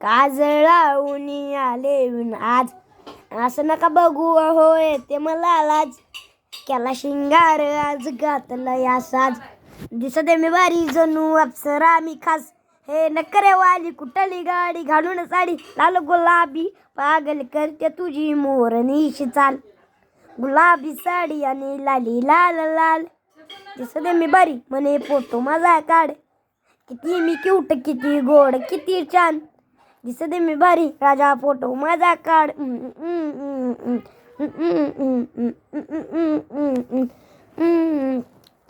काजळ लावून आले आज. असं नका बघू अहो येते मला लाज. केला शिंगार आज घातला या साज. दिसते मी बारी जणू अप्सरा मी खास. हे नकरे वाली कुठली गाडी घालून साडी लाल गुलाबी पागल करते तुझी मोरणीशी चाल. गुलाबी साडी आणि लाली लाल लाल. दिसते मी बारी म्हणे फोटो माझा काढ. किती मी क्यूट किती गोड किती छान. दिसते मी भारी राजा फोटो माझा काढ.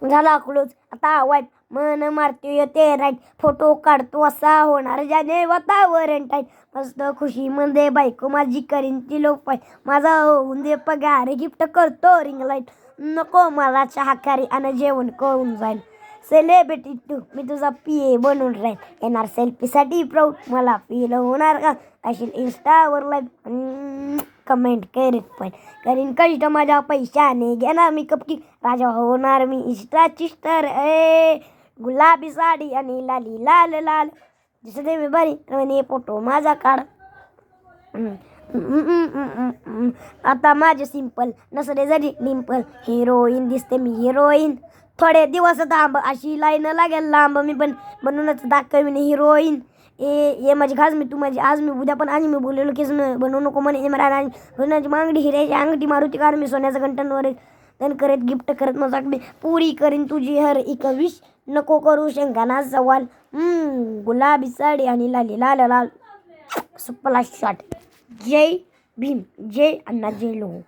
झाला क्लोज आता वाईट मन मारतोय ते राईट. फोटो काढतो असा होणार ज्याने वातावरण टाईट. मस्त खुशी मध्ये बायको माझी करीन ती लोपाय. माझा होऊन दे पगार गिफ्ट करतो रिंग लाईट. नको मला चहा खारी आणि जेवण करून जाईल. सेलिब्रिटी तू मी तुझा पीए बनून राहील. येणार सेल्फीसाठी प्राऊड मला फील होणार का. असेल इंस्टावर लाईव्ह कमेंट करीत पण करीन कष्ट माझ्या पैशाने. घेणार मी कपकी राजा होणार मी इंस्टाची स्टार. गुलाबी साडी आणि लाली लाल लाल. दिसते मी बरी म्हणे फोटो माझा काढ. आता माझे सिंपल नसले जरी डिंपल. हिरोईन दिसते मी हिरोईन. थोडे दिवस थांब अशी लाईन लागेल लांब. मी पण म्हणूनच दाखवीन हिरोईन. ये माझी खास मी तू माझी आज मी उद्या पण आज मी बोललेलो केस बनवू नको म्हणे मला. सोन्याची मांगडी हिऱ्याची अंगठी मारुती कार मी सोन्याचं कंटनवर then करत गिफ्ट करत माझ्याकडे पुरी करीन तुझी हर एक विश. नको करू शंकाना सवाल. गुलाबी साडी आणि लाली लाल लाल. सुपला शॉट. जय भीम जय अण्णा जय लोह.